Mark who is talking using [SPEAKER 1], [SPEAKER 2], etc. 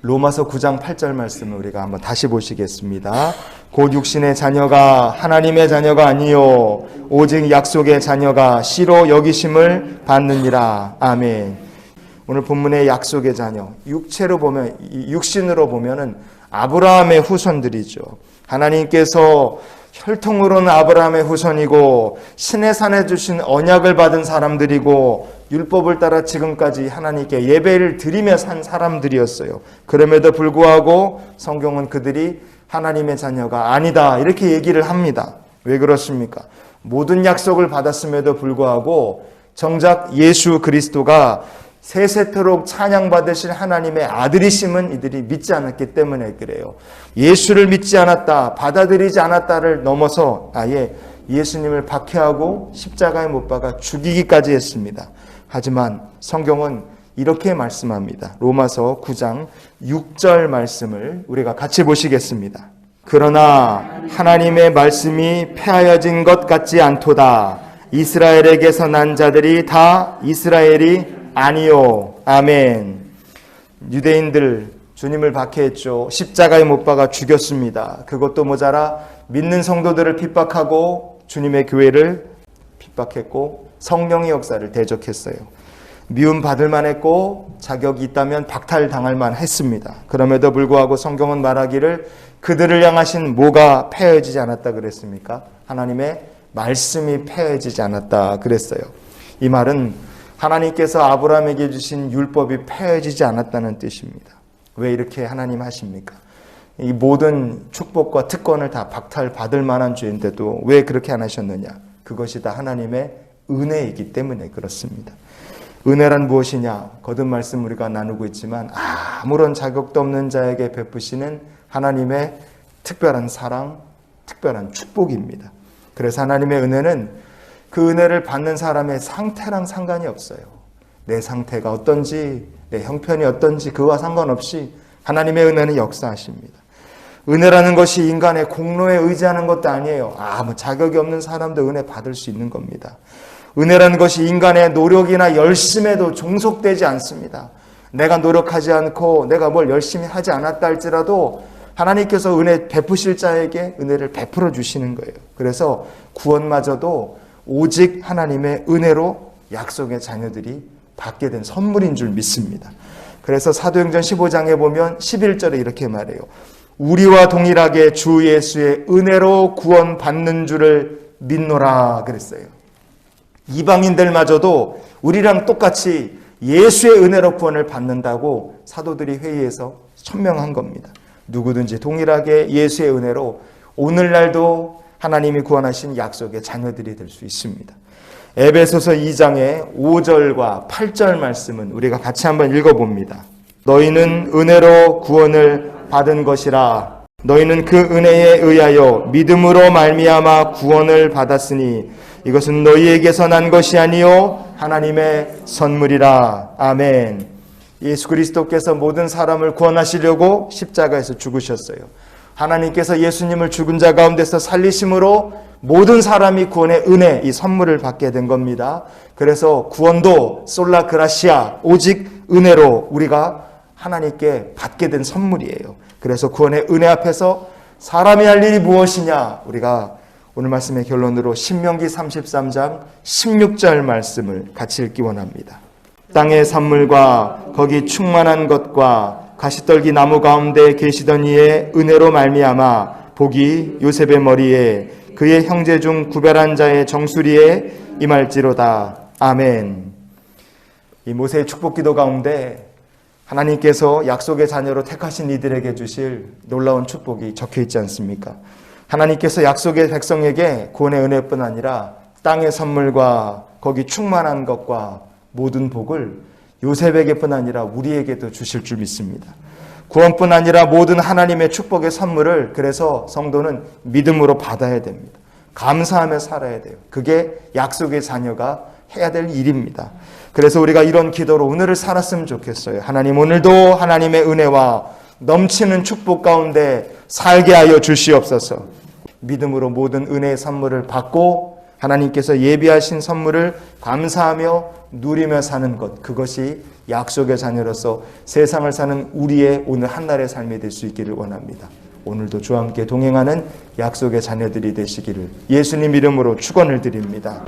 [SPEAKER 1] 로마서 9장 8절 말씀을 우리가 한번 다시 보시겠습니다. 곧 육신의 자녀가 하나님의 자녀가 아니요 오직 약속의 자녀가 씨로 여기심을 받느니라. 아멘. 오늘 본문의 약속의 자녀, 육체로 보면, 육신으로 보면은 아브라함의 후손들이죠. 하나님께서 혈통으로는 아브라함의 후손이고 신의 산에 주신 언약을 받은 사람들이고 율법을 따라 지금까지 하나님께 예배를 드리며 산 사람들이었어요. 그럼에도 불구하고 성경은 그들이 하나님의 자녀가 아니다 이렇게 얘기를 합니다. 왜 그렇습니까? 모든 약속을 받았음에도 불구하고 정작 예수 그리스도가 세세토록 찬양받으실 하나님의 아들이심은 이들이 믿지 않았기 때문에 그래요. 예수를 믿지 않았다, 받아들이지 않았다를 넘어서 아예 예수님을 박해하고 십자가에 못 박아 죽이기까지 했습니다. 하지만 성경은 이렇게 말씀합니다. 로마서 9장 6절 말씀을 우리가 같이 보시겠습니다. 그러나 하나님의 말씀이 폐하여진 것 같지 않도다. 이스라엘에게서 난 자들이 다 이스라엘이 아니요. 아멘. 유대인들 주님을 박해했죠. 십자가에 못 박아 죽였습니다. 그것도 모자라 믿는 성도들을 핍박하고 주님의 교회를 핍박했고 성령의 역사를 대적했어요. 미움받을 만했고 자격이 있다면 박탈당할 만했습니다. 그럼에도 불구하고 성경은 말하기를 그들을 향하신 뭐가 폐해지지 않았다 그랬습니까? 하나님의 말씀이 폐해지지 않았다 그랬어요. 이 말은 하나님께서 아브라함에게 주신 율법이 폐해지지 않았다는 뜻입니다. 왜 이렇게 하나님 하십니까? 이 모든 축복과 특권을 다 박탈받을 만한 죄인데도 왜 그렇게 안 하셨느냐? 그것이 다 하나님의 은혜이기 때문에 그렇습니다. 은혜란 무엇이냐? 거듭 말씀 우리가 나누고 있지만 아무런 자격도 없는 자에게 베푸시는 하나님의 특별한 사랑, 특별한 축복입니다. 그래서 하나님의 은혜는 그 은혜를 받는 사람의 상태랑 상관이 없어요. 내 상태가 어떤지, 내 형편이 어떤지 그와 상관없이 하나님의 은혜는 역사하십니다. 은혜라는 것이 인간의 공로에 의지하는 것도 아니에요. 뭐 자격이 없는 사람도 은혜 받을 수 있는 겁니다. 은혜라는 것이 인간의 노력이나 열심에도 종속되지 않습니다. 내가 노력하지 않고 내가 뭘 열심히 하지 않았다 할지라도 하나님께서 은혜 베푸실 자에게 은혜를 베풀어 주시는 거예요. 그래서 구원마저도 오직 하나님의 은혜로 약속의 자녀들이 받게 된 선물인 줄 믿습니다. 그래서 사도행전 15장에 보면 11절에 이렇게 말해요. 우리와 동일하게 주 예수의 은혜로 구원받는 줄을 믿노라 그랬어요. 이방인들마저도 우리랑 똑같이 예수의 은혜로 구원을 받는다고 사도들이 회의에서 천명한 겁니다. 누구든지 동일하게 예수의 은혜로 오늘날도 하나님이 구원하신 약속의 자녀들이 될 수 있습니다. 에베소서 2장의 5절과 8절 말씀은 우리가 같이 한번 읽어봅니다. 너희는 은혜로 구원을 받은 것이라. 너희는 그 은혜에 의하여 믿음으로 말미암아 구원을 받았으니 이것은 너희에게서 난 것이 아니요 하나님의 선물이라. 아멘. 예수 그리스도께서 모든 사람을 구원하시려고 십자가에서 죽으셨어요. 하나님께서 예수님을 죽은 자 가운데서 살리심으로 모든 사람이 구원의 은혜, 이 선물을 받게 된 겁니다. 그래서 구원도 솔라 그라시아, 오직 은혜로 우리가 하나님께 받게 된 선물이에요. 그래서 구원의 은혜 앞에서 사람이 할 일이 무엇이냐? 우리가 오늘 말씀의 결론으로 신명기 33장 16절 말씀을 같이 읽기 원합니다. 땅의 산물과 거기 충만한 것과 가시떨기 나무 가운데 계시던 이의 은혜로 말미암아 복이 요셉의 머리에 그의 형제 중 구별한 자의 정수리에 임할지로다. 아멘. 이 모세의 축복기도 가운데 하나님께서 약속의 자녀로 택하신 이들에게 주실 놀라운 축복이 적혀 있지 않습니까? 하나님께서 약속의 백성에게 구원의 은혜뿐 아니라 땅의 선물과 거기 충만한 것과 모든 복을 요셉에게뿐 아니라 우리에게도 주실 줄 믿습니다. 구원뿐 아니라 모든 하나님의 축복의 선물을 그래서 성도는 믿음으로 받아야 됩니다. 감사하며 살아야 돼요. 그게 약속의 자녀가 해야 될 일입니다. 그래서 우리가 이런 기도로 오늘을 살았으면 좋겠어요. 하나님, 오늘도 하나님의 은혜와 넘치는 축복 가운데 살게 하여 주시옵소서. 믿음으로 모든 은혜의 선물을 받고 하나님께서 예비하신 선물을 감사하며 누리며 사는 것, 그것이 약속의 자녀로서 세상을 사는 우리의 오늘 한날의 삶이 될 수 있기를 원합니다. 오늘도 주와 함께 동행하는 약속의 자녀들이 되시기를 예수님 이름으로 축원을 드립니다.